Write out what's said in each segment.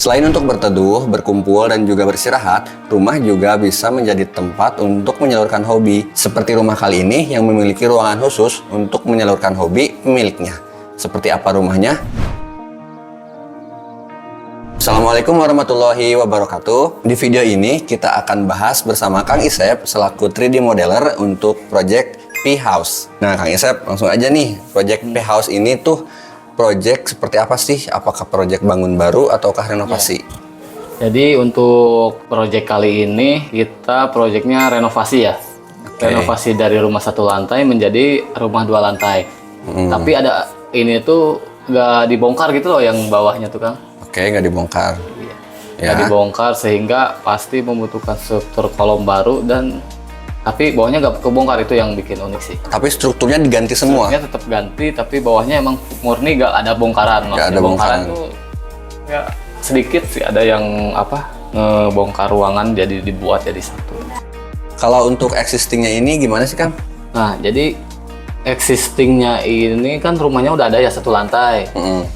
Selain untuk berteduh, berkumpul, dan juga beristirahat, rumah juga bisa menjadi tempat untuk menyalurkan hobi. Seperti rumah kali ini yang memiliki ruangan khusus untuk menyalurkan hobi miliknya. Seperti apa rumahnya? Assalamualaikum warahmatullahi wabarakatuh. Di video ini kita akan bahas bersama Kang Isep selaku 3D modeler untuk project P-House. Nah, Kang Isep, langsung aja nih. Project P-House ini tuh project seperti apa sih? Apakah project bangun baru ataukah renovasi? Jadi untuk project kali ini kita projectnya renovasi ya. Renovasi dari rumah 1 lantai menjadi rumah 2 lantai. Tapi ada ini tuh nggak dibongkar gitu loh yang bawahnya tuh, Kang. Oke, nggak dibongkar. Nggak dibongkar sehingga pasti membutuhkan struktur kolom baru tapi bawahnya nggak kebongkar, itu yang bikin unik sih. Tapi strukturnya diganti semua? Strukturnya tetap ganti, tapi bawahnya emang murni nggak ada bongkaran. Nggak ada bongkaran tuh ya sedikit sih, ada yang ngebongkar ruangan jadi dibuat jadi satu. Kalau untuk existingnya ini gimana sih, Kang? Nah, jadi existingnya ini kan rumahnya udah ada ya 1 lantai.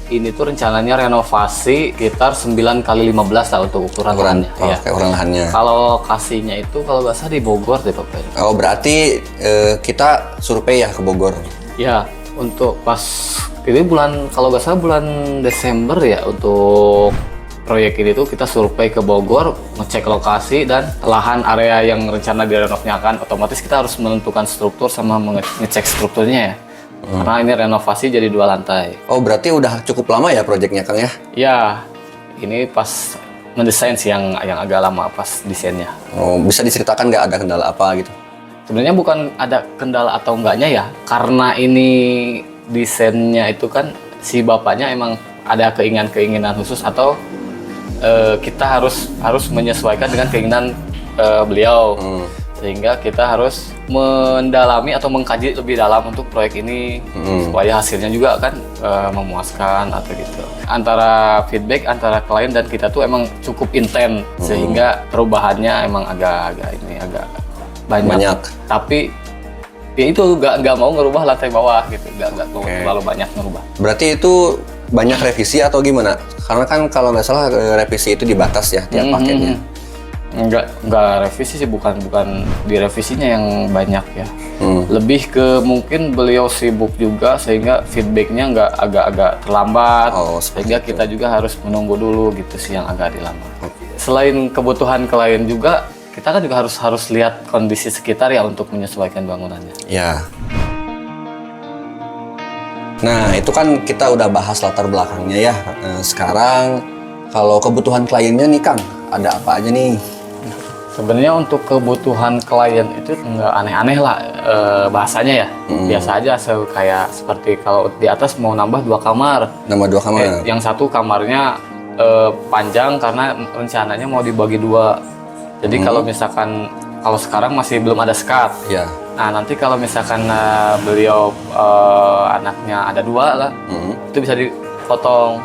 Ini tuh rencananya renovasi sekitar 9 kali 15 lah untuk ukuran lahannya. Ukuran lahannya. Kalau lokasinya itu kalau nggak salah di Bogor deh, Pak. Oh, berarti kita survei ya ke Bogor? Ya, untuk pas ini kalau nggak salah bulan Desember ya, untuk proyek ini tuh kita survei ke Bogor, ngecek lokasi dan lahan area yang rencana direnovnya, kan otomatis kita harus menentukan struktur sama ngecek strukturnya ya. Karena ini renovasi jadi 2 lantai. Oh, berarti udah cukup lama ya proyeknya, Kang ya? Ya, ini pas mendesain sih yang agak lama pas desainnya. Oh, bisa diceritakan nggak ada kendala apa gitu? Sebenarnya bukan ada kendala atau enggaknya ya, karena ini desainnya itu kan si bapaknya emang ada keinginan khusus atau kita harus menyesuaikan dengan keinginan beliau. Sehingga kita harus mendalami atau mengkaji lebih dalam untuk proyek ini supaya hasilnya juga kan memuaskan atau gitu. Antara feedback antara klien dan kita tuh emang cukup intens sehingga perubahannya emang agak banyak. Tapi ya itu nggak mau ngerubah lantai bawah gitu, nggak terlalu banyak ngerubah. Berarti itu banyak revisi atau gimana? Karena kan kalau nggak salah revisi itu dibatas ya tiap paketnya. Enggak revisi sih, bukan di revisinya yang banyak ya. Lebih ke mungkin beliau sibuk juga sehingga feedbacknya nggak agak terlambat. Sehingga kita juga harus menunggu dulu gitu sih yang agak dilambat. Selain kebutuhan klien juga, kita kan juga harus lihat kondisi sekitar ya untuk menyesuaikan bangunannya. Ya. Nah, itu kan kita udah bahas latar belakangnya ya. Sekarang kalau kebutuhan kliennya nih, Kang, ada apa aja nih? Sebenarnya untuk kebutuhan klien itu nggak aneh-aneh lah bahasanya ya. Biasa aja kayak seperti kalau di atas mau nambah 2 kamar. Nambah 2 kamar. Yang satu kamarnya panjang karena rencananya mau dibagi 2. Jadi kalau misalkan sekarang masih belum ada skat. Ya. Nah, nanti kalau misalkan beliau anaknya ada 2 lah, itu bisa dipotong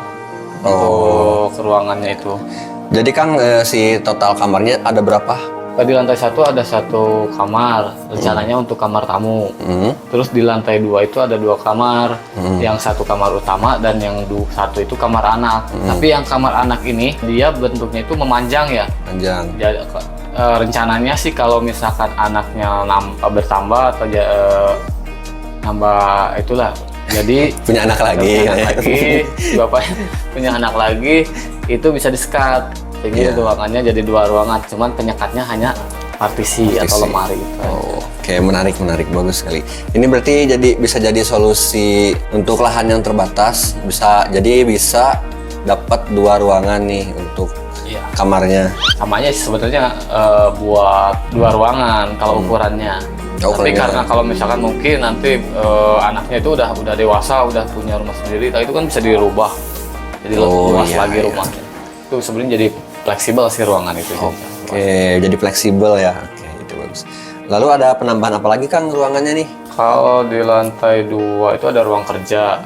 untuk ruangannya itu. Jadi Kang, si total kamarnya ada berapa? Di lantai 1 ada 1 kamar, rencananya untuk kamar tamu. Terus di lantai 2 itu ada 2 kamar, yang 1 kamar utama dan yang 1 itu kamar anak. Tapi yang kamar anak ini dia bentuknya itu memanjang ya. Panjang. Jadi, rencananya sih kalau misalkan anaknya bertambah atau nambah itulah, jadi punya anak lagi, bapaknya punya anak lagi, itu bisa di-skat sehingga ruangannya jadi 2 ruangan, cuman penyekatnya hanya partisi atau lemari itu. Oke, menarik, bagus sekali. Ini berarti bisa jadi solusi untuk lahan yang terbatas, bisa dapat 2 ruangan nih untuk kamarnya. Samanya sebenarnya buat 2 ruangan kalau ukurannya. Tapi karena kalau misalkan mungkin nanti anaknya itu udah dewasa, udah punya rumah sendiri, itu kan bisa dirubah jadi lebih luas lagi rumahnya. Itu sebenarnya jadi fleksibel sih ruangan itu. Oke, jadi fleksibel ya. Oke, itu bagus. Lalu ada penambahan apa lagi, Kang, ruangannya nih? Kalau di lantai 2 itu ada ruang kerja,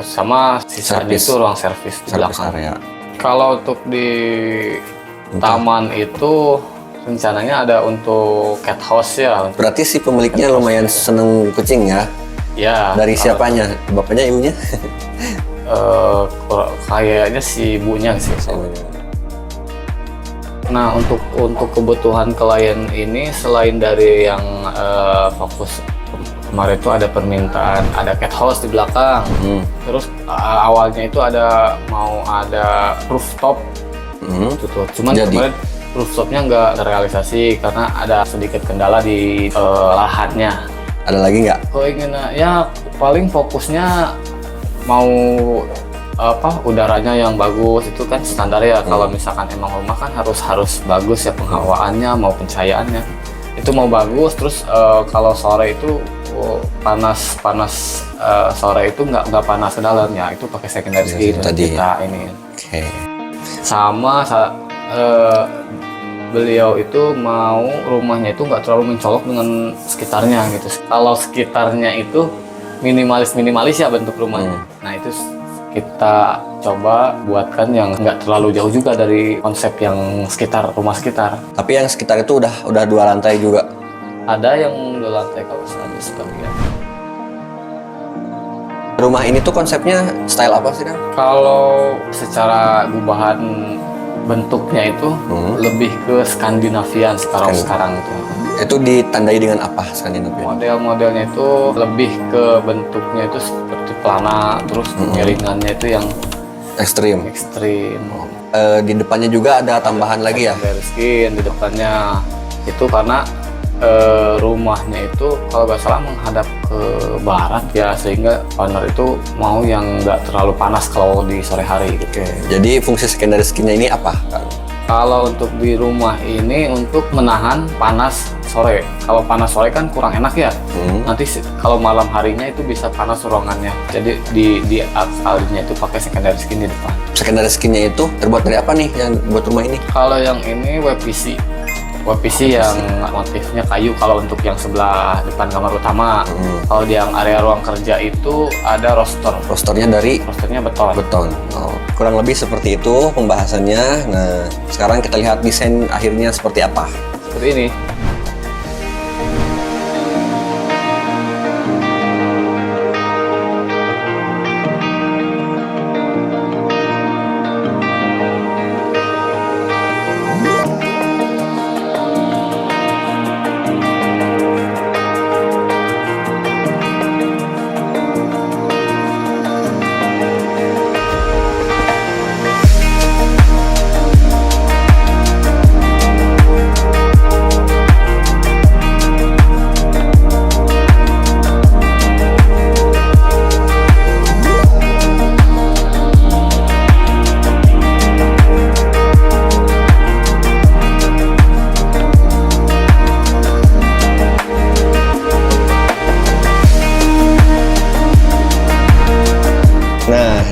sama sisanya itu ruang servis di belakang. Area. Kalau untuk di taman itu rencananya ada untuk cat house ya. Berarti si pemiliknya lumayan seneng kucing ya? Ya. Dari siapanya? Bapaknya, ibunya? Kayaknya si ibunya sih. Nah, untuk kebutuhan klien ini selain dari yang fokus kemarin itu ada permintaan ada cat house di belakang. Terus awalnya itu mau ada rooftop. Gitu. Cuman kemarin rooftopnya nggak terrealisasi karena ada sedikit kendala di lahannya. Ada lagi nggak? Keinginan ya paling fokusnya mau udaranya yang bagus itu kan standar ya. Kalau misalkan emang rumah kan harus bagus ya penghawaannya mau pencahayaannya itu mau bagus. Terus kalau sore itu panas sore itu nggak panas ke dalam ya itu pakai secondary skin tadi kita ini. Oke. Sama beliau itu mau rumahnya itu nggak terlalu mencolok dengan sekitarnya gitu. Kalau sekitarnya itu minimalis ya bentuk rumahnya. Nah itu kita coba buatkan yang nggak terlalu jauh juga dari konsep yang rumah sekitar. Tapi yang sekitar itu udah 2 lantai juga? Ada yang 2 lantai kalau ada sebagian. Rumah ini tuh konsepnya style apa sih, Kang? Kalau secara gubahan bentuknya itu lebih ke Skandinavian sekarang itu. Itu ditandai dengan apa Skandinavia? Model-modelnya itu lebih ke bentuknya itu seperti pelana, terus miringannya itu yang ekstrim. Di depannya juga ada tambahan lagi ya? Dari skin di depannya itu karena rumahnya itu kalau nggak salah menghadap ke barat ya sehingga owner itu mau yang nggak terlalu panas kalau di sore hari gitu. Jadi fungsi secondary skinnya ini apa, Kang? Kalau untuk di rumah ini untuk menahan panas sore. Kalau panas sore kan kurang enak ya. Nanti kalau malam harinya itu bisa panas ruangannya. Jadi di alinya itu pakai secondary skin di depan. Secondary skinnya itu terbuat dari apa nih yang buat rumah ini? Kalau yang ini WPC yang motifnya kayu kalau untuk yang sebelah depan kamar utama. Kalau di yang area ruang kerja itu ada rosternya beton. Kurang lebih seperti itu pembahasannya. Nah, sekarang kita lihat desain akhirnya seperti apa. Seperti ini.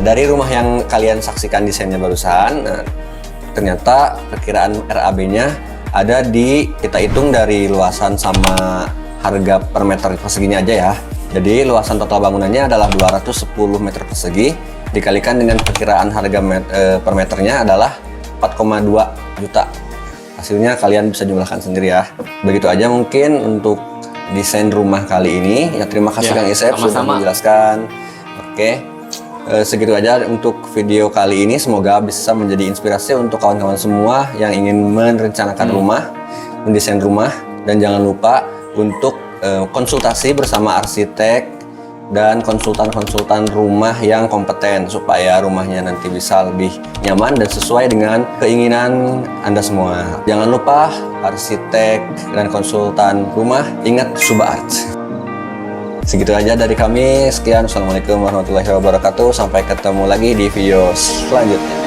Dari rumah yang kalian saksikan desainnya barusan, ternyata perkiraan RAB-nya ada kita hitung dari luasan sama harga per meter perseginya aja ya. Jadi luasan total bangunannya adalah 210 meter persegi, dikalikan dengan perkiraan harga per meternya adalah 4,2 juta. Hasilnya kalian bisa jumlahkan sendiri ya. Begitu aja mungkin untuk desain rumah kali ini. Ya, terima kasih Kang Isep sudah menjelaskan. Oke. Segitu aja untuk video kali ini. Semoga bisa menjadi inspirasi untuk kawan-kawan semua yang ingin merencanakan rumah, mendesain rumah, dan jangan lupa untuk konsultasi bersama arsitek dan konsultan-konsultan rumah yang kompeten supaya rumahnya nanti bisa lebih nyaman dan sesuai dengan keinginan Anda semua. Jangan lupa arsitek dan konsultan rumah ingat Suba Art. Segitu aja dari kami. Sekian. Assalamualaikum warahmatullahi wabarakatuh. Sampai ketemu lagi di video selanjutnya.